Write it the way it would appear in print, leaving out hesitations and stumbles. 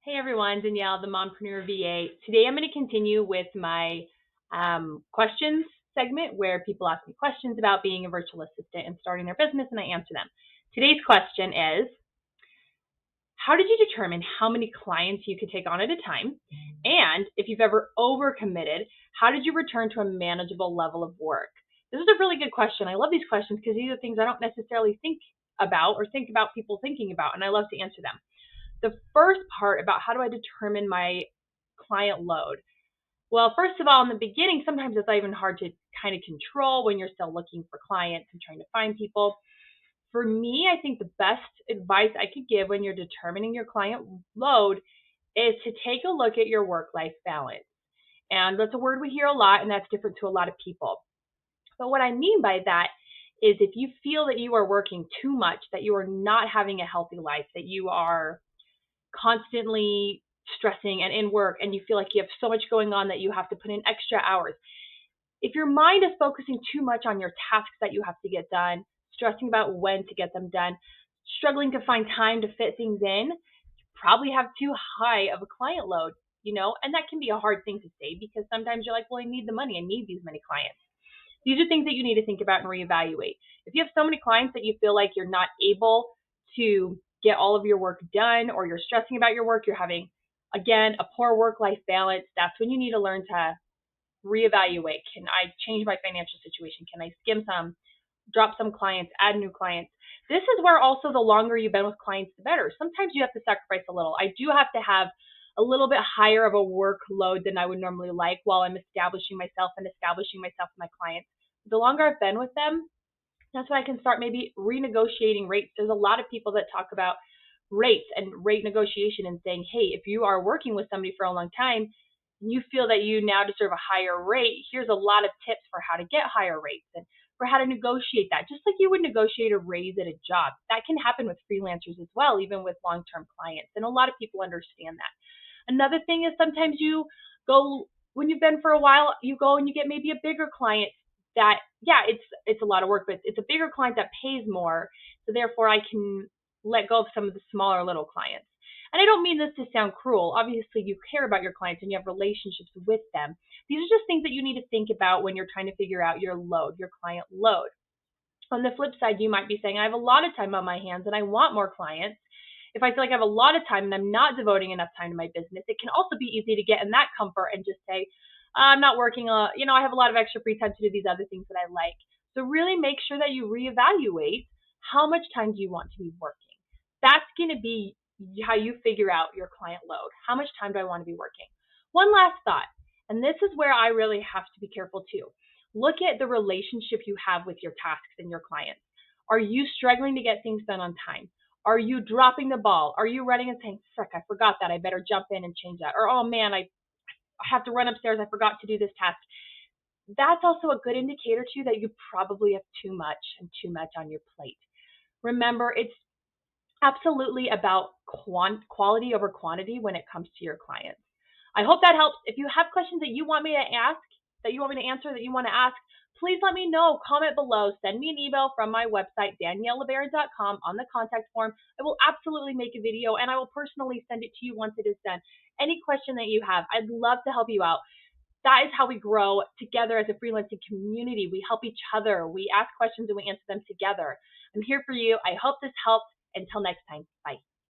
Hey everyone, Danielle, the Mompreneur VA. Today I'm going to continue with my questions segment where people ask me questions about being a virtual assistant and starting their business, and I answer them. Today's question is, how did you determine how many clients you could take on at a time? And if you've ever overcommitted, how did you return to a manageable level of work? This is a really good question. I love these questions because these are things I don't necessarily think about or think about people thinking about, and I love to answer them. The first part about how do I determine my client load? Well, first of all, in the beginning, sometimes it's even hard to kind of control when you're still looking for clients and trying to find people. For me, I think the best advice I could give when you're determining your client load is to take a look at your work-life balance. And that's a word we hear a lot, and that's different to a lot of people. But what I mean by that is if you feel that you are working too much, that you are not having a healthy life, that you are constantly stressing and in work and you feel like you have so much going on that you have to put in extra hours. If your mind is focusing too much on your tasks that you have to get done, stressing about when to get them done, struggling to find time to fit things in, you probably have too high of a client load, and that can be a hard thing to say because sometimes you're like, well, I need the money. I need these many clients. These are things that you need to think about and reevaluate. If you have so many clients that you feel like you're not able to get all of your work done, or you're stressing about your work, you're having, again, a poor work-life balance, that's when you need to learn to reevaluate. Can I change my financial situation? Can I skim some, drop some clients, add new clients? This is where also the longer you've been with clients, the better. Sometimes you have to sacrifice a little. I do have to have a little bit higher of a workload than I would normally like while I'm establishing myself with my clients. The longer I've been with them, that's when I can start maybe renegotiating rates. There's a lot of people that talk about rates and rate negotiation and saying, hey, if you are working with somebody for a long time and you feel that you now deserve a higher rate, here's a lot of tips for how to get higher rates and for how to negotiate that, just like you would negotiate a raise at a job. That can happen with freelancers as well, even with long-term clients. And a lot of people understand that. Another thing is sometimes you go, when you've been for a while, you go and you get maybe a bigger client that, yeah, it's a lot of work, but it's a bigger client that pays more. So therefore I can let go of some of the smaller little clients. And I don't mean this to sound cruel. Obviously you care about your clients and you have relationships with them. These are just things that you need to think about when you're trying to figure out your load, your client load. On the flip side, you might be saying, I have a lot of time on my hands and I want more clients. If I feel like I have a lot of time and I'm not devoting enough time to my business, it can also be easy to get in that comfort and just say, I'm not working, I have a lot of extra free time to do these other things that I like. So really make sure that you reevaluate how much time do you want to be working. That's going to be how you figure out your client load. How much time do I want to be working? One last thought, and this is where I really have to be careful too. Look at the relationship you have with your tasks and your clients. Are you struggling to get things done on time? Are you dropping the ball? Are you running and saying, frick, I forgot that, I better jump in and change that? Or, oh man, I have to run upstairs, I forgot to do this task. That's also a good indicator too that you probably have too much on your plate. Remember, it's absolutely about quality over quantity when it comes to your clients. I hope that helps. If you have questions that you want me to ask, that you want me to answer, that you want to ask, please let me know. Comment below. Send me an email from my website, daniellelebaron.com, on the contact form. I will absolutely make a video and I will personally send it to you once it is done. Any question that you have, I'd love to help you out. That is how we grow together as a freelancing community. We help each other. We ask questions and we answer them together. I'm here for you. I hope this helps. Until next time, bye.